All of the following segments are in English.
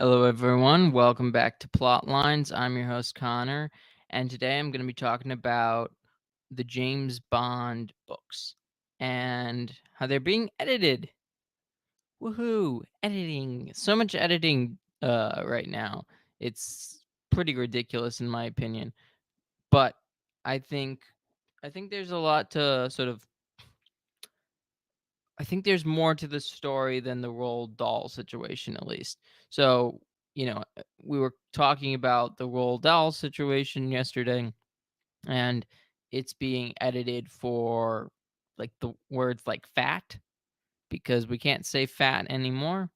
Hello, everyone. Welcome back to Plotlines. I'm your host, Connor, and today I'm going to be talking about the James Bond books and how they're being edited. Woohoo! Editing. So much editing right now. It's pretty ridiculous in my opinion. But I think I think there's a lot to sort of I think there's more to the story than the Roald Dahl situation, at least. So, we were talking about the Roald Dahl situation yesterday, and it's being edited for like the words like fat because we can't say fat anymore.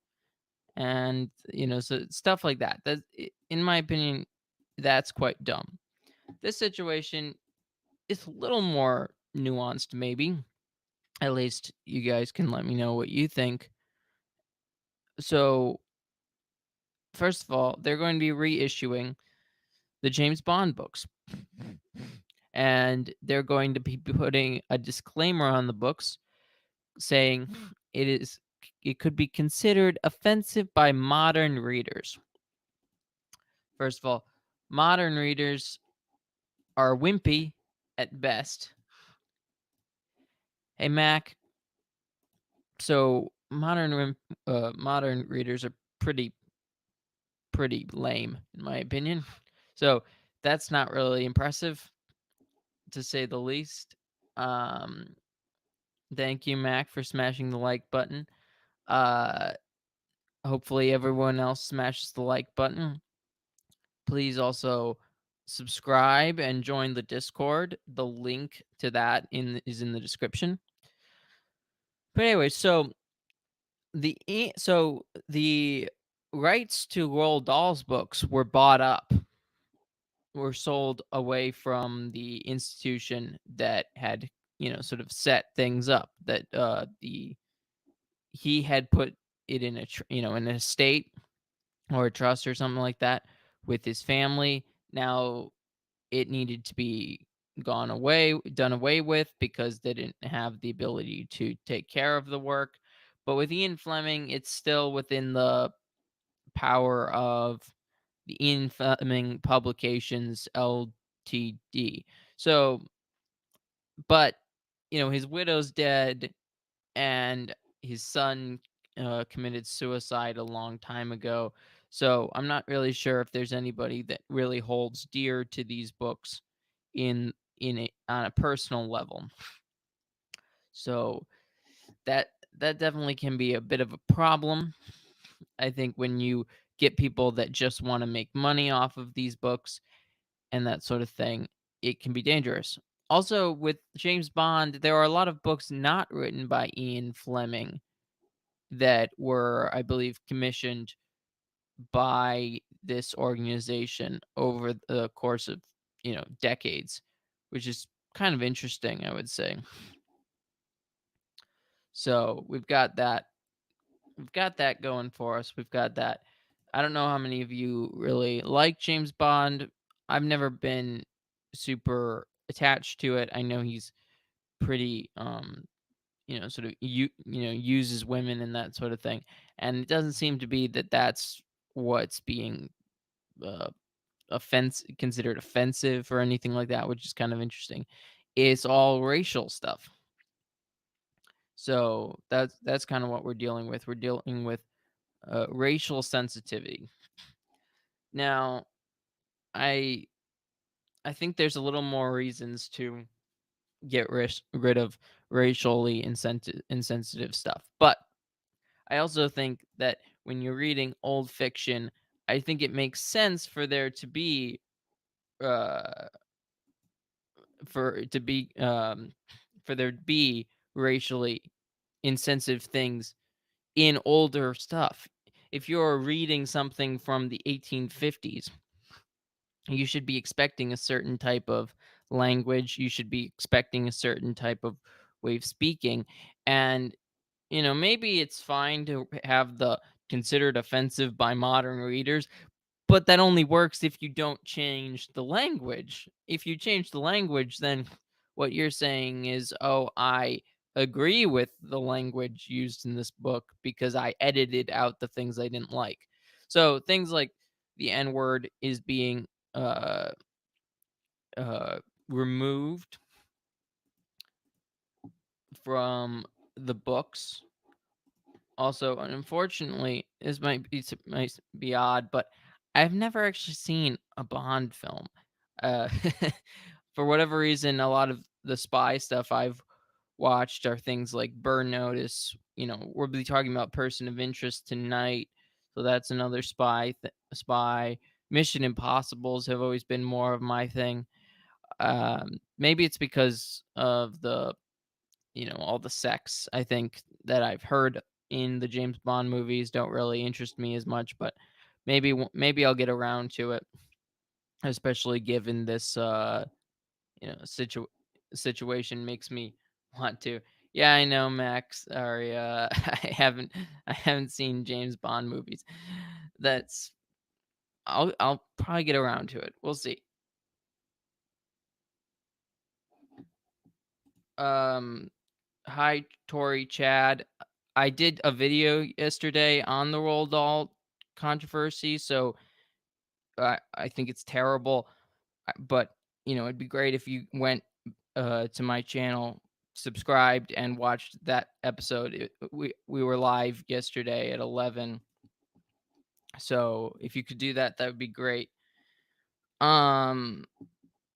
And, so stuff like that. In my opinion, that's quite dumb. This situation is a little more nuanced, maybe. At least you guys can let me know what you think. So, first of all, they're going to be reissuing the James Bond books. And they're going to be putting a disclaimer on the books saying it could be considered offensive by modern readers. First of all, modern readers are wimpy at best. Hey Mac, so modern readers are pretty lame in my opinion. So that's not really impressive to say the least. Um, Thank you, Mac, for smashing the like button. Uh, Hopefully everyone else smashes the like button. Please also subscribe and join the Discord. The link to that is in the description. But anyway, the rights to Roald Dahl's books were bought up, were sold away from the institution that had sort of set things up. That he had put it in in an estate or a trust or something like that with his family. Now it needed to be done away with because they didn't have the ability to take care of the work. But with Ian Fleming, it's still within the power of the Ian Fleming Publications Ltd. So, but his widow's dead, and his son committed suicide a long time ago. So I'm not really sure if there's anybody that really holds dear to these books on a personal level. So that definitely can be a bit of a problem. I think when you get people that just want to make money off of these books and that sort of thing, it can be dangerous. Also, with James Bond, there are a lot of books not written by Ian Fleming that were, I believe, commissioned by this organization over the course of, decades, which is kind of interesting, I would say. So we've got that. We've got that going for us. We've got that. I don't know how many of you really like James Bond. I've never been super attached to it. I know he's pretty sort of uses women and that sort of thing, and it doesn't seem to be that that's what's being uh considered offensive or anything like that, which is kind of interesting. It's all racial stuff. So that's kind of what we're dealing with. We're dealing with racial sensitivity. Now, I I think there's a little more reasons to get rid of racially insensitive stuff, but I also think that when you're reading old fiction, I think it makes sense for there to be uh for it to be for there to be racially insensitive things in older stuff. If you're reading something from the 1850s, you should be expecting a certain type of language, you should be expecting a certain type of way of speaking, and maybe it's fine to have the considered offensive by modern readers, but that only works if you don't change the language. If you change the language, then what you're saying is, "Oh, I agree with the language used in this book because I edited out the things I didn't like." So things like the N word is being uh, uh, removed from the books. Also, and unfortunately, this might be odd, but I've never actually seen a Bond film. Uh, for whatever reason, a lot of the spy stuff I've watched are things like Burn Notice. We'll be talking about Person of Interest tonight, so that's another spy. Mission Impossibles have always been more of my thing. Maybe it's because of the all the sex, I think, that I've heard in the James Bond movies don't really interest me as much, but maybe I'll get around to it, especially given this you know situ- situation makes me want to. Yeah, I know, Max. Sorry, I haven't seen James Bond movies. That's I'll probably get around to it. We'll see. Um Hi, Tori Chad. I did a video yesterday on the Roald Dahl controversy, so I think it's terrible. But it'd be great if you went to my channel, subscribed, and watched that episode. We were live yesterday at 11, so if you could do that, that would be great. Um,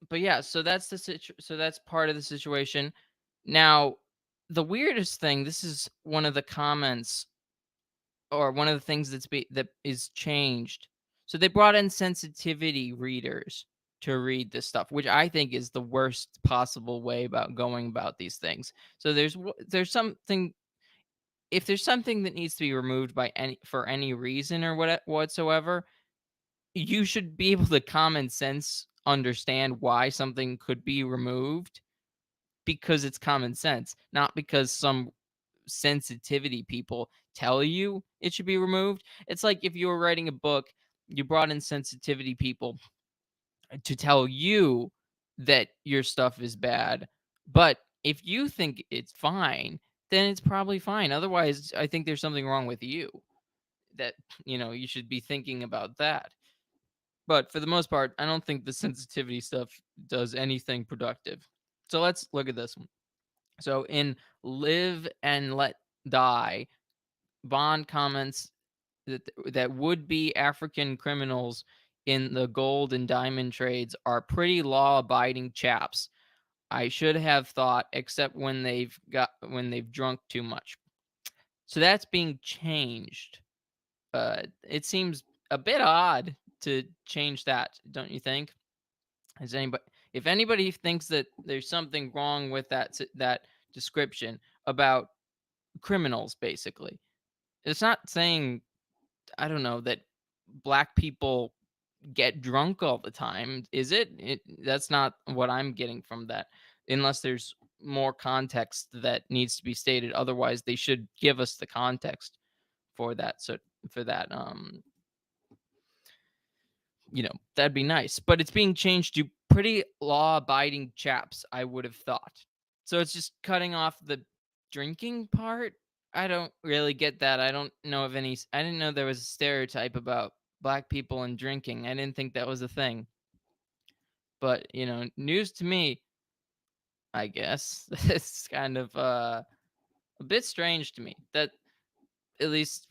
but yeah, so that's part of the situation. Now, the weirdest thing. This is one of the comments or one of the things that is changed. So they brought in sensitivity readers to read this stuff, which I think is the worst possible way about going about these things. So there's something if there's something that needs to be removed by any for any reason or whatsoever, you should be able to common sense understand why something could be removed because it's common sense, not because some sensitivity people tell you it should be removed. It's like if you were writing a book, you brought in sensitivity people to tell you that your stuff is bad. But if you think it's fine, then it's probably fine. Otherwise, I think there's something wrong with you that, you should be thinking about that. But for the most part, I don't think the sensitivity stuff does anything productive. So let's look at this one. So in Live and Let Die, Bond comments that would-be African criminals in the gold and diamond trades are pretty law-abiding chaps. I should have thought, except when they've drunk too much. So that's being changed. It seems a bit odd to change that, don't you think? Has anybody If anybody thinks that there's something wrong with that description about criminals, basically, it's not saying, I don't know, that black people get drunk all the time, is it? That's not what I'm getting from that, unless there's more context that needs to be stated. Otherwise, they should give us the context for that. So for that, that'd be nice. But it's being changed to pretty law-abiding chaps, I would have thought. So it's just cutting off the drinking part. I don't really get that. I don't know of any. I didn't know there was a stereotype about black people and drinking. I didn't think that was a thing. But news to me, I guess. It's kind of a bit strange to me that, at least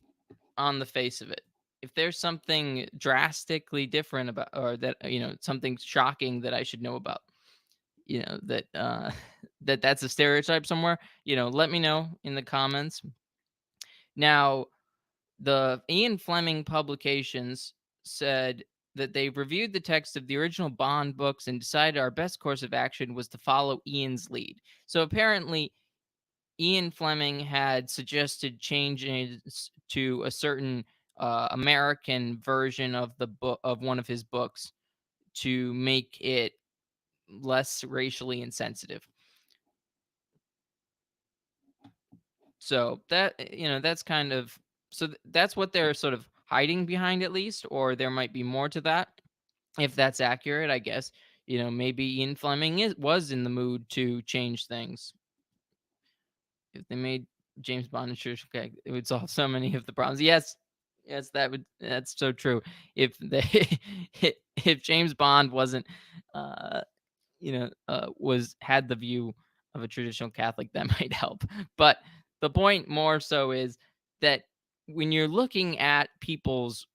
on the face of it, if there's something drastically different about, or that something shocking that I should know about, that that's a stereotype somewhere, let me know in the comments. Now, the Ian Fleming publications said that they reviewed the text of the original Bond books and decided our best course of action was to follow Ian's lead. So apparently, Ian Fleming had suggested changes to a certain American version of the book of one of his books to make it less racially insensitive. So that's kind of that's what they're sort of hiding behind, at least, or there might be more to that. If that's accurate, I guess maybe Ian Fleming was in the mood to change things. If they made James Bond and okay, it would solve so many of the problems. Yes, Yes, that's so true. If they if James Bond wasn't, uh, was had the view of a traditional Catholic, that might help. But the point more so is that when you're looking at people's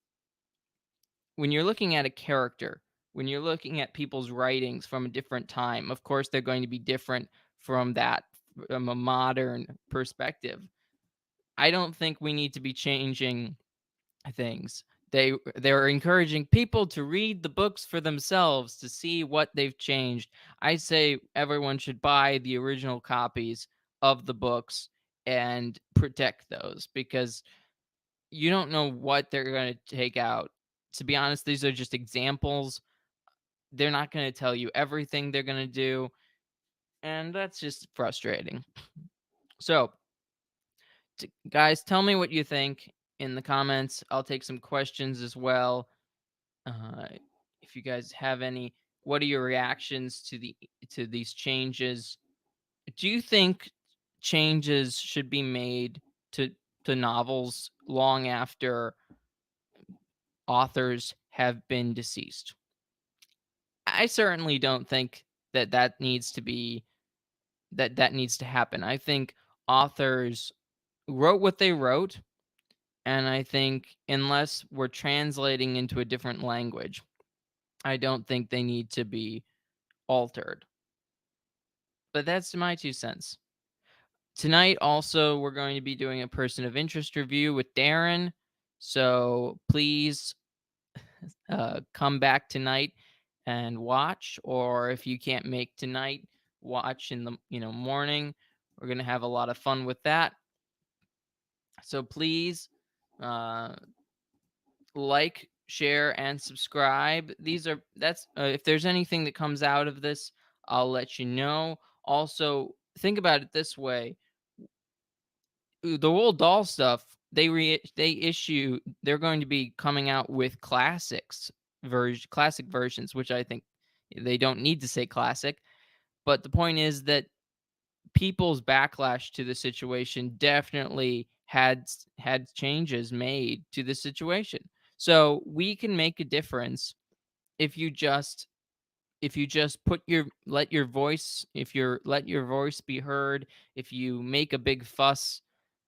when you're looking at a character, when you're looking at people's writings from a different time, of course they're going to be different from that from a modern perspective. I don't think we need to be changing things. They're encouraging people to read the books for themselves to see what they've changed. I say everyone should buy the original copies of the books and protect those because you don't know what they're going to take out. To be honest, these are just examples. They're not going to tell you everything they're going to do, and that's just frustrating. So, guys, tell me what you think in the comments. I'll take some questions as well. Uh, if you guys have any, what are your reactions to these changes? Do you think changes should be made to novels long after authors have been deceased? I certainly don't think that needs to be that needs to happen. I think authors wrote what they wrote, and I think unless we're translating into a different language, I don't think they need to be altered. But that's my 2 cents. Tonight, also, we're going to be doing a person of interest review with Darren. So please come back tonight and watch. Or if you can't make tonight, watch in the morning. We're gonna have a lot of fun with that. So please uh, like, share, and subscribe. That's if there's anything that comes out of this, I'll let you know. Also, think about it this way: the Roald Dahl stuff, they're going to be coming out with classic versions, which I think they don't need to say classic. But the point is that people's backlash to the situation definitely had changes made to the situation. So we can make a difference if you just put your let your voice if you're let your voice be heard, if you make a big fuss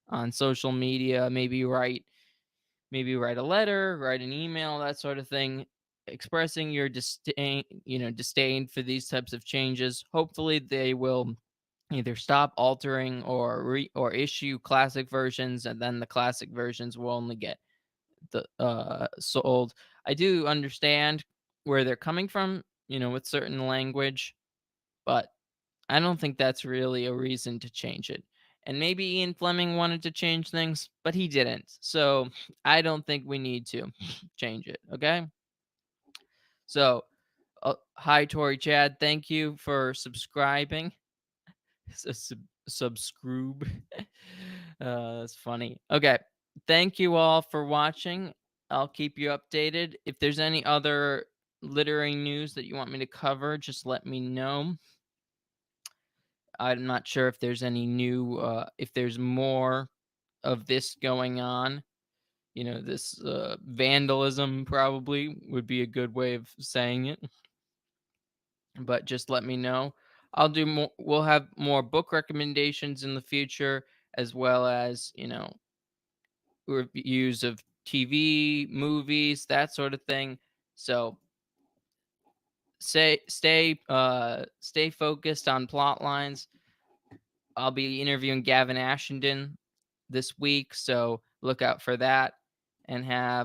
on social media, maybe write a letter, write an email, that sort of thing, expressing your disdain for these types of changes. Hopefully they will either stop altering or issue classic versions, and then the classic versions will only get sold. I do understand where they're coming from, with certain language, but I don't think that's really a reason to change it. And maybe Ian Fleming wanted to change things, but he didn't. So I don't think we need to change it. Okay. So, hi, Tori Chad. Thank you for subscribing. Subscribe. That's funny. Okay. Thank you all for watching. I'll keep you updated. If there's any other literary news that you want me to cover, just let me know. I'm not sure if there's any new, if there's more of this going on. This vandalism probably would be a good way of saying it, but just let me know. I'll do more. We'll have more book recommendations in the future, as well as, reviews of TV, movies, that sort of thing. So stay focused on Plotlines. I'll be interviewing Gavin Ashenden this week, so look out for that and have